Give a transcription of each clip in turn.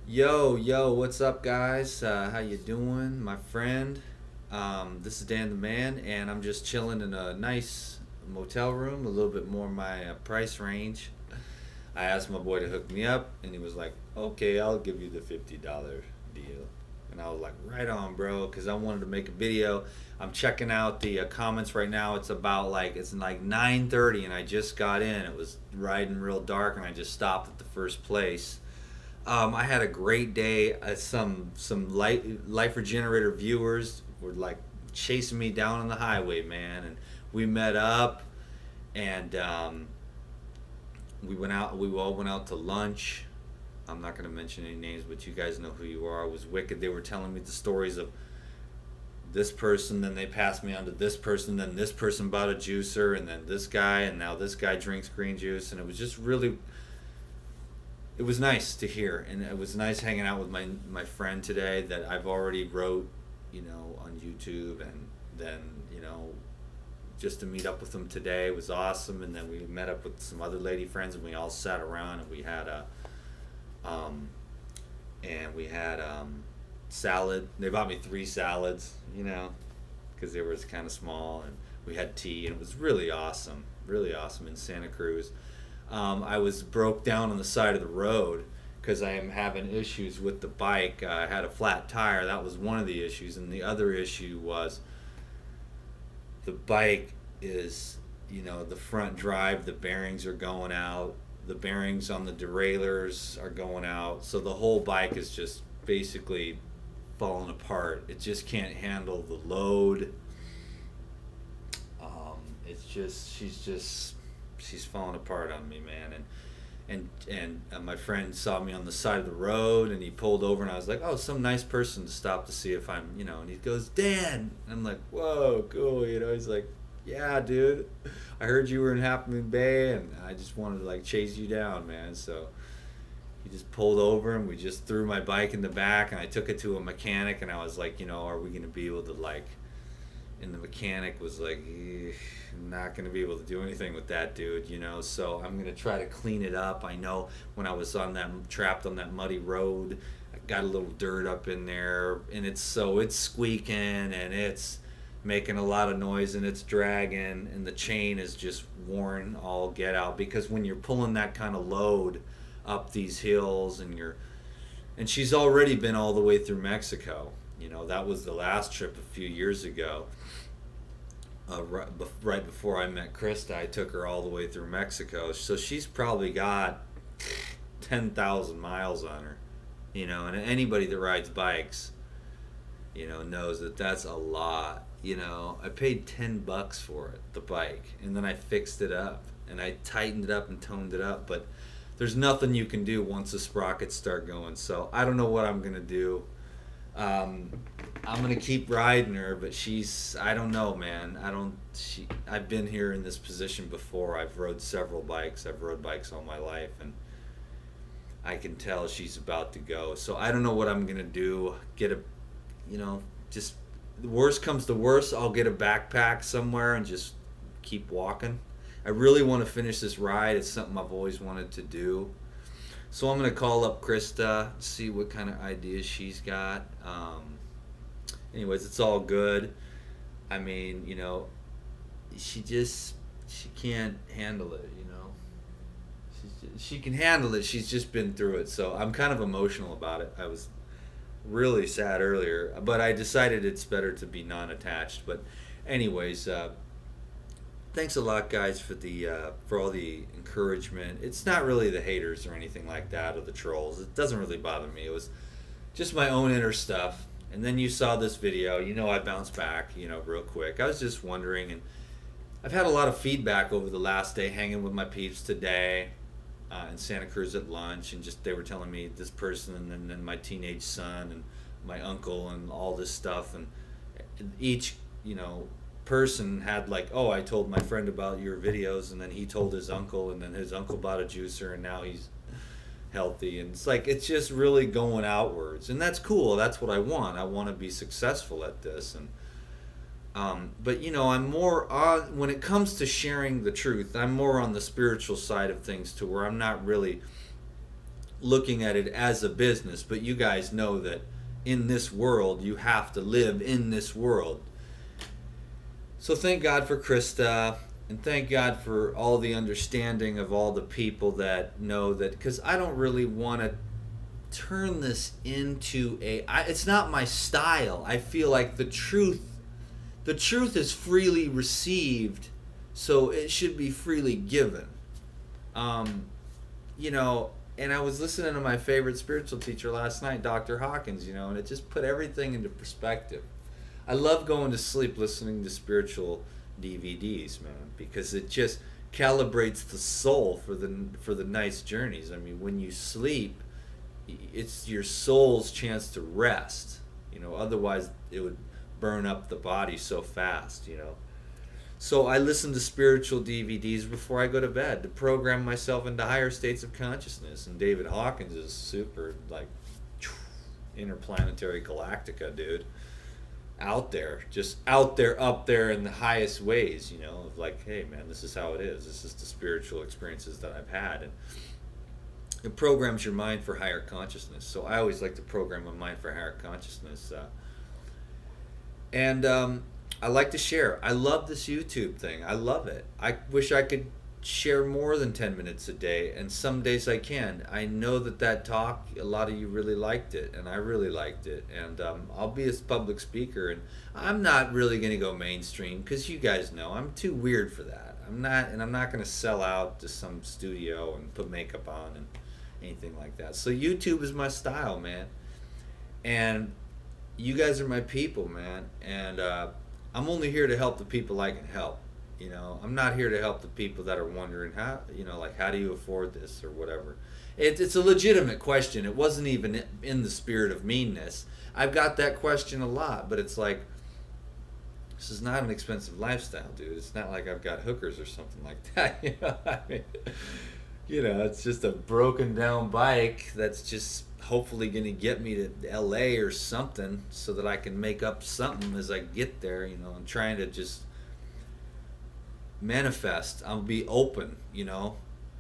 Yo, what's up, guys? How you doing, my friend? This is Dan the Man, and I'm just chilling in a nice motel room, a little bit more my price range. I asked my boy to hook me up, and he was like, "Okay, I'll give you the $50 deal." And I was like, "Right on, bro," because I wanted to make a video. I'm checking out the comments right now. It's like 9:30, and I just got in. It was riding real dark, and I just stopped at the first place. I had a great day. Some LifeRegenerator viewers were like chasing me down on the highway, man, and we met up, and we went out. We all went out to lunch. I'm not gonna mention any names, but you guys know who you are. It was wicked. They were telling me the stories of this person, then they passed me on to this person, then this person bought a juicer, and then this guy, and now this guy drinks green juice, and it was just really it was nice to hear, and it was nice hanging out with my friend today that I've already wrote, on YouTube, and then just to meet up with him today was awesome. And then we met up with some other lady friends, and we all sat around, and um, we had salad. They bought me three salads, because they were kind of small, and we had tea, and it was really awesome in Santa Cruz. I was broke down on the side of the road because I am having issues with the bike. I had a flat tire. That was one of the issues, and the other issue was the bike is, the front drive. The bearings are going out. The bearings on the derailleurs are going out. So the whole bike is just basically falling apart. It just can't handle the load. It's just she's falling apart on me, man. And my friend saw me on the side of the road, and he pulled over, and I was like, oh, some nice person to stop to see if I'm, and he goes, Dan. And I'm like, whoa, cool. He's like, yeah, dude, I heard you were in Half Moon Bay, and I just wanted to like chase you down, man. So he just pulled over, and we just threw my bike in the back, and I took it to a mechanic, and I was like, are we gonna be able to like, and the mechanic was like, I'm not going to be able to do anything with that, dude, so I'm going to try to clean it up. I know when I was trapped on that muddy road, I got a little dirt up in there, and it's squeaking, and it's making a lot of noise, and it's dragging, and the chain is just worn all get out, because when you're pulling that kind of load up these hills, and she's already been all the way through Mexico. That was the last trip a few years ago. Right before I met Krista, I took her all the way through Mexico. So she's probably got 10,000 miles on her. And anybody that rides bikes, knows that that's a lot. I paid $10 for it, the bike, and then I fixed it up, and I tightened it up and toned it up. But there's nothing you can do once the sprockets start going. So I don't know what I'm gonna do. um, I'm gonna keep riding her, but I don't know, man. I've been here in this position before. I've rode several bikes. I've rode bikes all my life, and I can tell she's about to go. So I don't know what I'm gonna do. Just the worst comes to worst, I'll get a backpack somewhere and just keep walking. I really want to finish this ride. It's something I've always wanted to do. So I'm gonna call up Krista, see what kind of ideas she's got. Anyways, it's all good. I mean, she can't handle it. She can handle it. She's just been through it. So I'm kind of emotional about it. I was really sad earlier, but I decided it's better to be non-attached. But anyways, thanks a lot, guys, for all the encouragement. It's not really the haters or anything like that, or the trolls. It doesn't really bother me. It was just my own inner stuff. And then you saw this video. I bounced back, real quick. I was just wondering, and I've had a lot of feedback over the last day, hanging with my peeps today in Santa Cruz at lunch, and just they were telling me this person, and then my teenage son, and my uncle, and all this stuff, and each person had like, oh, I told my friend about your videos, and then he told his uncle, and then his uncle bought a juicer, and now he's healthy. And it's like, it's just really going outwards, and that's cool. That's what I want. I want to be successful at this. And but I'm more on, when it comes to sharing the truth, I'm more on the spiritual side of things, to where I'm not really looking at it as a business, but you guys know that in this world, you have to live in this world. So thank God for Krista, and thank God for all the understanding of all the people that know that, because I don't really want to turn this into it's not my style. I feel like the truth is freely received, so it should be freely given. Um, you know, and I was listening to my favorite spiritual teacher last night, Dr. Hawkins, and it just put everything into perspective. I love going to sleep listening to spiritual DVDs, man, because it just calibrates the soul for the nice journeys. I mean, when you sleep, it's your soul's chance to rest. Otherwise it would burn up the body so fast. So I listen to spiritual DVDs before I go to bed to program myself into higher states of consciousness. And David Hawkins is super, like, interplanetary galactica, dude. Out there, just out there, up there in the highest ways, of like, hey man, this is how it is. This is the spiritual experiences that I've had. And it programs your mind for higher consciousness. So I always like to program my mind for higher consciousness. And I like to share. I love this YouTube thing. I love it. I wish I could share more than 10 minutes a day, and some days I can. I know that talk, a lot of you really liked it, and I really liked it. And I'll be a public speaker, and I'm not really going to go mainstream, because you guys know I'm too weird for that. I'm not going to sell out to some studio and put makeup on and anything like that. So YouTube is my style, man. And you guys are my people, man. And I'm only here to help the people I can help. I'm not here to help the people that are wondering how do you afford this or whatever. It's a legitimate question. It wasn't even in the spirit of meanness. I've got that question a lot, but it's like, this is not an expensive lifestyle, dude. It's not like I've got hookers or something like that. It's just a broken down bike that's just hopefully going to get me to LA or something, so that I can make up something as I get there. I'm trying to just manifest. I'll be open,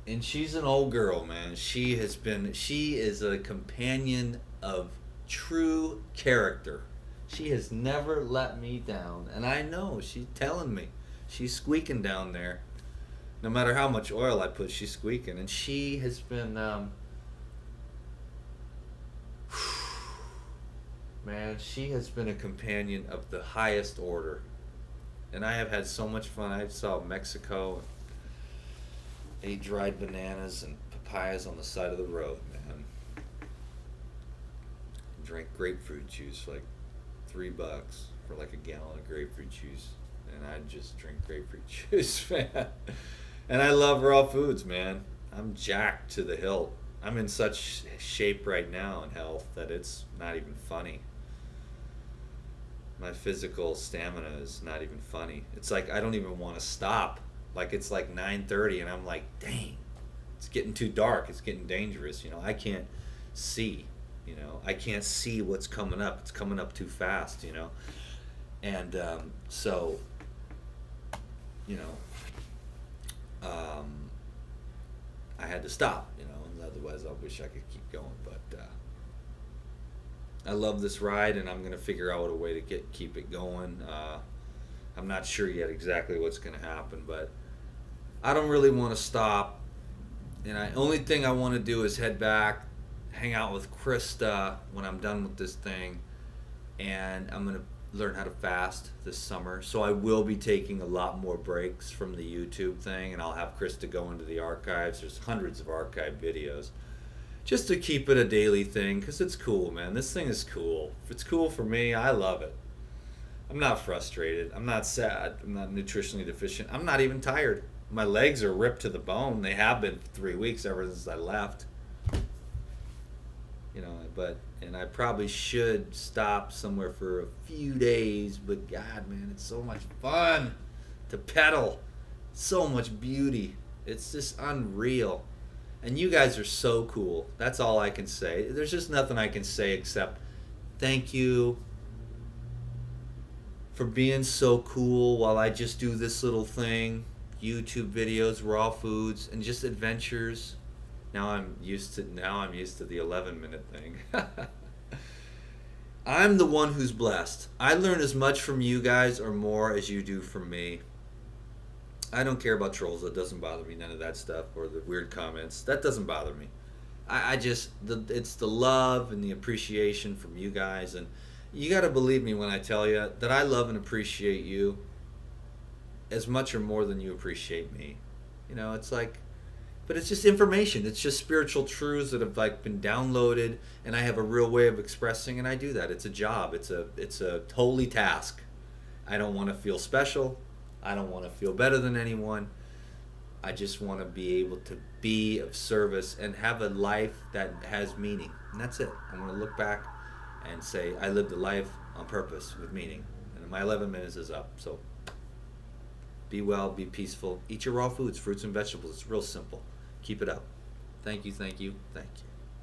and she's an old girl, man. She is a companion of true character. She has never let me down, and I know she's telling me. She's squeaking down there. No matter how much oil I put, she's squeaking. And she has been man, she has been a companion of the highest order. And I have had so much fun. I saw Mexico and ate dried bananas and papayas on the side of the road, man. Drank grapefruit juice for like $3 for like a gallon of grapefruit juice. And I just drink grapefruit juice, man. And I love raw foods, man. I'm jacked to the hilt. I'm in such shape right now in health that it's not even funny. My physical stamina is not even funny. It's like I don't even want to stop. Like it's like 9:30 and I'm like, dang, it's getting too dark. It's getting dangerous. I can't see. I can't see what's coming up. It's coming up too fast. And so, I had to stop. Otherwise I wish I could keep going. But I love this ride, and I'm going to figure out a way to keep it going. I'm not sure yet exactly what's going to happen, but I don't really want to stop. And the only thing I want to do is head back, hang out with Krista when I'm done with this thing, and I'm going to learn how to fast this summer. So I will be taking a lot more breaks from the YouTube thing, and I'll have Krista go into the archives. There's hundreds of archived videos, just to keep it a daily thing, because it's cool, man. This thing is cool. If it's cool for me, I love it. I'm not frustrated. I'm not sad. I'm not nutritionally deficient. I'm not even tired. My legs are ripped to the bone. They have been for 3 weeks ever since I left. And I probably should stop somewhere for a few days, but God, man, it's so much fun to pedal. So much beauty. It's just unreal. And you guys are so cool. That's all I can say. There's just nothing I can say except thank you for being so cool while I just do this little thing. YouTube videos, raw foods, and just adventures. Now I'm used to the 11-minute thing. I'm the one who's blessed. I learn as much from you guys or more as you do from me. I don't care about trolls. That doesn't bother me. None of that stuff or the weird comments. That doesn't bother me. It's the love and the appreciation from you guys, and you got to believe me when I tell you that I love and appreciate you as much or more than you appreciate me. It's like, but it's just information. It's just spiritual truths that have like been downloaded, and I have a real way of expressing, and I do that. It's a job. It's a holy task. I don't want to feel special. I don't want to feel better than anyone. I just want to be able to be of service and have a life that has meaning. And that's it. I want to look back and say, I lived a life on purpose with meaning. And my 11 minutes is up. So be well, be peaceful. Eat your raw foods, fruits and vegetables. It's real simple. Keep it up. Thank you, thank you, thank you.